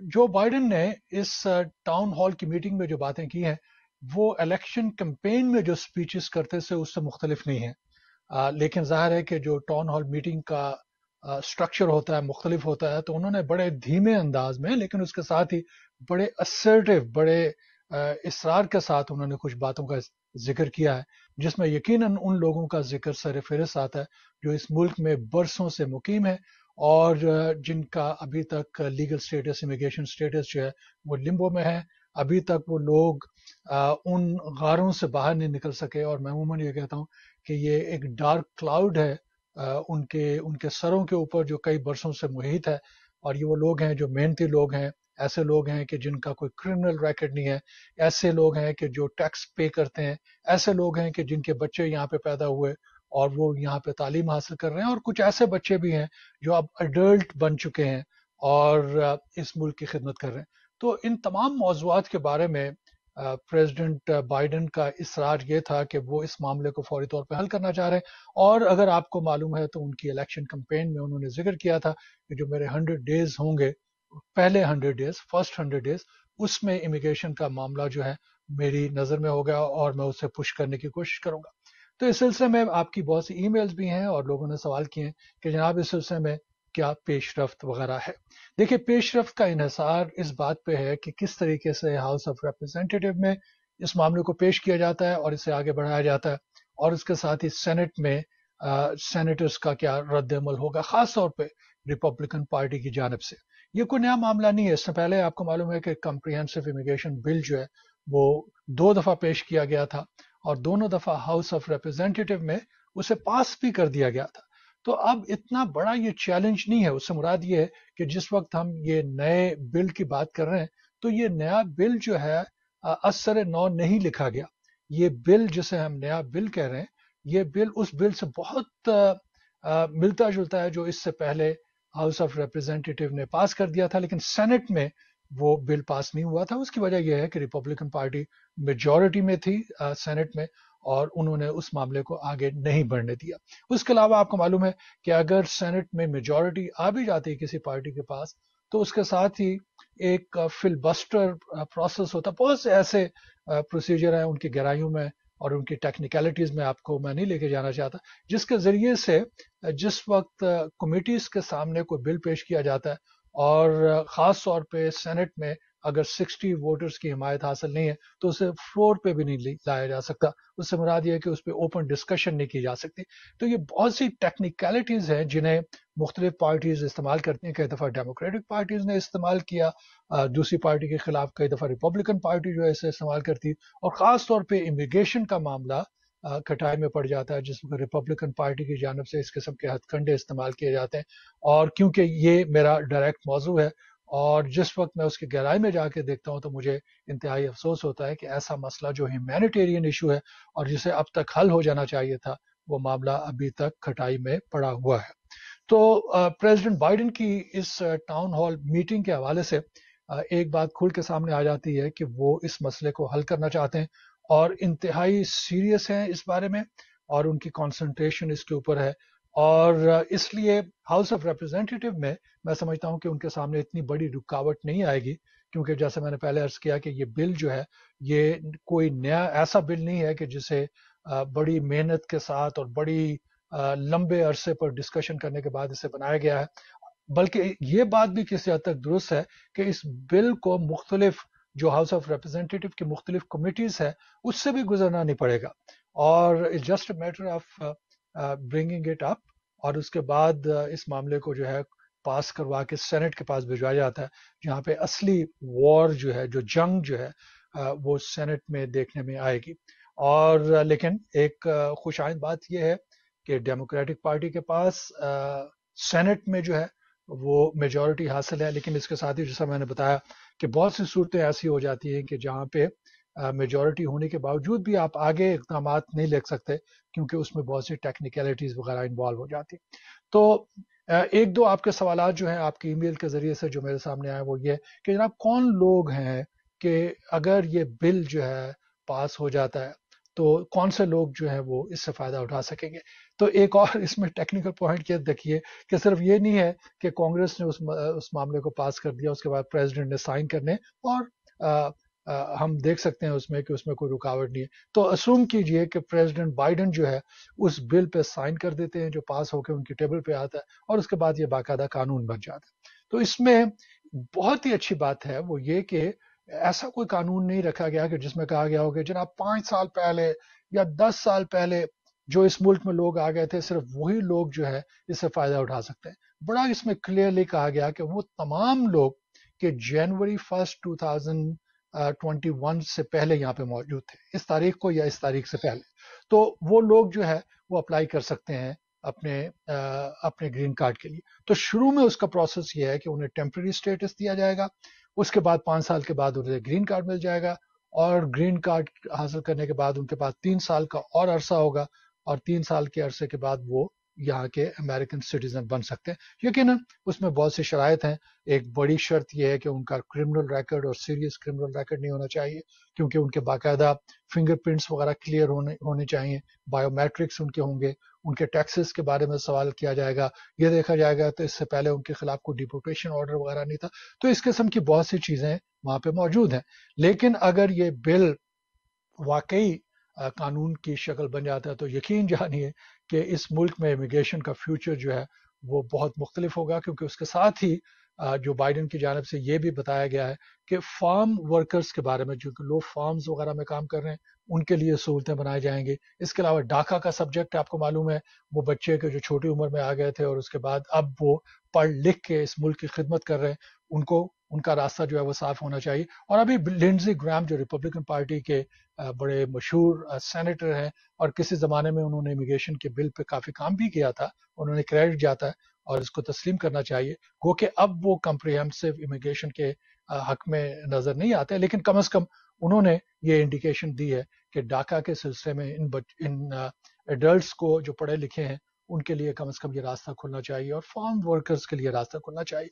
Joe Biden ने इस town hall की मीटिंग में जो बातें की हैं वो इलेक्शन कैंपेन में जो स्पीचेस करते थे उससे मुख्तलिफ नहीं है। लेकिन जाहिर है कि जो टाउन हॉल मीटिंग का स्ट्रक्चर होता है मुख्तलिफ होता है, तो उन्होंने बड़े धीमे अंदाज में लेकिन उसके साथ ही बड़े असर्टिव, बड़े इसरार के साथ उन्होंने कुछ बातों का जिक्र किया है, जिसमें यकीनन उन लोगों का जिक्र सर फहरिस्त आता है जो इस मुल्क में बरसों से मुकीम है और जिनका अभी तक लीगल स्टेटस, इमिग्रेशन स्टेटस जो है वो लिम्बो में है। अभी तक वो लोग उन गारों से बाहर नहीं निकल सके, और मैं अमूमन ये कहता हूँ कि ये एक डार्क क्लाउड है उनके उनके सरों के ऊपर जो कई बरसों से मुहित है। और ये वो लोग हैं जो मेहनती लोग हैं, ऐसे लोग हैं कि जिनका कोई क्रिमिनल रिकॉर्ड नहीं है, ऐसे लोग हैं कि जो टैक्स पे करते हैं, ऐसे लोग हैं कि जिनके बच्चे यहाँ पे पैदा हुए और वो यहाँ पे तालीम हासिल कर रहे हैं, और कुछ ऐसे बच्चे भी हैं जो अब अडल्ट बन चुके हैं और इस मुल्क की खिदमत कर रहे हैं। तो इन तमाम मौज़ूआत के बारे में प्रेसिडेंट बाइडेन का इसरार ये था कि वो इस मामले को फौरी तौर पे हल करना चाह रहे हैं। और अगर आपको मालूम है तो उनकी इलेक्शन कैंपेन में उन्होंने जिक्र किया था कि जो मेरे 100 डेज होंगे, पहले 100 डेज, फर्स्ट 100 डेज, उसमें इमिग्रेशन का मामला जो है मेरी नज़र में होगा और मैं उसे पुश करने की कोशिश करूंगा। तो इस सिलसिले में आपकी बहुत सी ईमेल्स भी हैं और लोगों ने सवाल किए हैं कि जनाब इस सिलसिले में क्या पेशरफ्त वगैरह है। देखिए, पेशरफ्त का इन्हसार इस बात पे है कि किस तरीके से हाउस ऑफ रिप्रेजेंटेटिव में इस मामले को पेश किया जाता है और इसे आगे बढ़ाया जाता है, और इसके साथ ही सेनेट में सेनेटर्स का क्या रद्द-ए-अमल होगा, खास तौर पे रिपब्लिकन पार्टी की जानब से। ये कोई नया मामला नहीं है। इससे पहले आपको मालूम है कि कम्प्रिहेंसिव इमिग्रेशन बिल जो है वो 2 दफा पेश किया गया था और दोनों दफा हाउस ऑफ रिप्रेजेंटेटिव में उसे पास भी कर दिया गया था। तो अब इतना बड़ा ये चैलेंज नहीं है। उससे मुराद ये है कि जिस वक्त हम ये नए बिल की बात कर रहे हैं तो ये नया बिल जो है असर नौ नहीं लिखा गया। ये बिल जिसे हम नया बिल कह रहे हैं, ये बिल उस बिल से बहुत मिलता जुलता है जो इससे पहले हाउस ऑफ रिप्रेजेंटेटिव ने पास कर दिया था, लेकिन सेनेट में वो बिल पास नहीं हुआ था। उसकी वजह यह है कि रिपब्लिकन पार्टी मेजॉरिटी में थी सेनेट में, और उन्होंने उस मामले को आगे नहीं बढ़ने दिया। उसके अलावा आपको मालूम है कि अगर सेनेट में मेजॉरिटी आ भी जाती है किसी पार्टी के पास, तो उसके साथ ही एक फिलबस्टर प्रोसेस होता है। बहुत से ऐसे प्रोसीजर हैं, उनकी गहराइयों में और उनकी टेक्निकलिटीज में आपको मैं नहीं लेके जाना चाहता, जिसके जरिए से जिस वक्त कमिटीज के सामने कोई बिल पेश किया जाता है और ख़ास तौर पे सेनेट में अगर 60 वोटर्स की हिमायत हासिल नहीं है तो उसे फ्लोर पे भी नहीं लाया जा सकता। उससे मुराद ये है कि उस पर ओपन डिस्कशन नहीं की जा सकती। तो ये बहुत सी टेक्निकलिटीज़ हैं जिन्हें मुख्तलिफ पार्टीज इस्तेमाल करती हैं। कई दफ़ा डेमोक्रेटिक पार्टीज ने इस्तेमाल किया, दूसरी पार्टी के खिलाफ कई दफ़ा रिपब्लिकन पार्टी जो है इसे इस्तेमाल करती है, और ख़ास तौर पर इमिग्रेशन का मामला कटाई में पड़ जाता है जिसमें रिपब्लिकन पार्टी की जानब से इस किस्म के हथकंडे इस्तेमाल किए जाते हैं। और क्योंकि ये मेरा डायरेक्ट मौजू है और जिस वक्त मैं उसकी गहराई में जाके देखता हूँ तो मुझे इंतहाई अफसोस होता है कि ऐसा मसला जो ह्यूमैनिटेरियन इशू है और जिसे अब तक हल हो जाना चाहिए था, वो मामला अभी तक खटाई में पड़ा हुआ है। तो प्रेसिडेंट बाइडेन की इस टाउन हॉल मीटिंग के हवाले से एक बात खुल के सामने आ जाती है कि वो इस मसले को हल करना चाहते हैं और इंतहाई सीरियस हैं इस बारे में, और उनकी कंसंट्रेशन इसके ऊपर है। और इसलिए हाउस ऑफ रिप्रेजेंटेटिव में मैं समझता हूं कि उनके सामने इतनी बड़ी रुकावट नहीं आएगी, क्योंकि जैसे मैंने पहले अर्ज किया कि ये बिल जो है ये कोई नया ऐसा बिल नहीं है कि जिसे बड़ी मेहनत के साथ और बड़ी लंबे अरसे पर डिस्कशन करने के बाद इसे बनाया गया है। बल्कि ये बात भी किसी हद तक दुरुस्त है कि इस बिल को मुख्तलिफ जो हाउस ऑफ रिप्रेजेंटेटिव की मुख्तलिफ कमिटीज है उससे भी गुजरना नहीं पड़ेगा, और it's just a matter of bringing it up, और उसके बाद इस मामले को जो है पास करवा के सेनेट के पास भिजवाया जाता है, जहाँ पे असली वॉर जो है, जो जंग जो है वो सेनेट में देखने में आएगी। और लेकिन एक खुश आइंद बात यह है कि डेमोक्रेटिक पार्टी के पास सेनेट में जो है वो मेजॉरिटी हासिल है, लेकिन इसके साथ ही जैसा मैंने बताया कि बहुत सी सूरतें ऐसी हो जाती हैं कि जहाँ पे मेजॉरिटी होने के बावजूद भी आप आगे इकदाम नहीं ले सकते, क्योंकि उसमें बहुत सी टेक्निकलिटीज वगैरह इन्वॉल्व हो जाती। तो एक दो आपके सवालात जो हैं आपकी ईमेल के जरिए से जो मेरे सामने आए वो ये कि जनाब कौन लोग हैं कि अगर ये बिल जो है पास हो जाता है تو کون سے لوگ جو ہے وہ اس سے فائدہ اٹھا سکیں گے. تو ایک اور اس میں ٹیکنیکل پوائنٹ یہ دیکھیے کہ صرف یہ نہیں ہے کہ کانگریس نے اس معاملے کو پاس کر دیا, اس کے بعد پریزیڈنٹ نے سائن کرنے, اور ہم دیکھ سکتے ہیں اس میں کہ اس میں کوئی رکاوٹ نہیں ہے. تو اسوم کیجئے کہ پریزیڈنٹ بائیڈن جو ہے اس بل پہ سائن کر دیتے ہیں جو پاس ہو کے ان کی ٹیبل پہ آتا ہے, اور اس کے بعد یہ باقاعدہ قانون بن جاتا ہے. تو اس میں بہت ہی اچھی بات ہے وہ یہ کہ ایسا کوئی قانون نہیں رکھا گیا کہ جس میں کہا گیا ہو کہ جناب 5 سال پہلے یا 10 سال پہلے جو اس ملک میں لوگ آ گئے تھے صرف وہی لوگ جو ہے اس سے فائدہ اٹھا سکتے ہیں. بڑا اس میں کلیئرلی کہا گیا کہ وہ تمام لوگ کہ جنوری 1 2021 سے پہلے یہاں پہ موجود تھے, اس تاریخ کو یا اس تاریخ سے پہلے, تو وہ لوگ جو ہے وہ اپلائی کر سکتے ہیں اپنے گرین کارڈ کے لیے. تو شروع میں اس کا پروسیس یہ ہے کہ انہیں ٹیمپرری اسٹیٹس دیا جائے گا, اس کے بعد 5 سال کے بعد انہیں گرین کارڈ مل جائے گا, اور گرین کارڈ حاصل کرنے کے بعد ان کے پاس 3 سال کا اور عرصہ ہوگا, اور 3 سال کے عرصے کے بعد وہ یہاں کے امریکن سٹیزن بن سکتے ہیں. یقیناً اس میں بہت سی شرائط ہیں. ایک بڑی شرط یہ ہے کہ ان کا کرمنل ریکارڈ اور سیریس کرمنل ریکارڈ نہیں ہونا چاہیے, کیونکہ ان کے باقاعدہ فنگر پرنٹس وغیرہ کلیئر ہونے چاہیے, بایو میٹرکس ان کے ہوں گے, ان کے ٹیکسز کے بارے میں سوال کیا جائے گا, یہ دیکھا جائے گا تو اس سے پہلے ان کے خلاف کوئی ڈیپورٹیشن آرڈر وغیرہ نہیں تھا. تو اس قسم کی بہت سی چیزیں وہاں پہ موجود ہیں. لیکن اگر یہ بل واقعی قانون کی شکل بن جاتا ہے تو یقین جانیے کہ اس ملک میں امیگریشن کا فیوچر جو ہے وہ بہت مختلف ہوگا, کیونکہ اس کے ساتھ ہی جو بائیڈن کی جانب سے یہ بھی بتایا گیا ہے کہ فارم ورکرز کے بارے میں, جو کہ لوگ فارمز وغیرہ میں کام کر رہے ہیں, ان کے لیے سہولتیں بنائی جائیں گی. اس کے علاوہ ڈاکا کا سبجیکٹ آپ کو معلوم ہے, وہ بچے کے جو چھوٹی عمر میں آ گئے تھے اور اس کے بعد اب وہ پڑھ لکھ کے اس ملک کی خدمت کر رہے ہیں, ان کا راستہ جو ہے وہ صاف ہونا چاہیے. اور ابھی لنڈزی گرام جو ریپبلکن پارٹی کے بڑے مشہور سینیٹر ہیں, اور کسی زمانے میں انہوں نے امیگریشن کے بل پہ کافی کام بھی کیا تھا, انہوں نے کریڈٹ جاتا ہے اور اس کو تسلیم کرنا چاہیے. گو کہ اب وہ کمپریہنسو امیگریشن کے حق میں نظر نہیں آتے, لیکن کم از کم انہوں نے یہ انڈیکیشن دی ہے کہ ڈاکا کے سلسلے میں ان ایڈلٹس کو جو پڑھے لکھے ہیں ان کے لیے کم از کم یہ راستہ کھلنا چاہیے, اور فارم ورکرز کے لیے راستہ کھلنا چاہیے.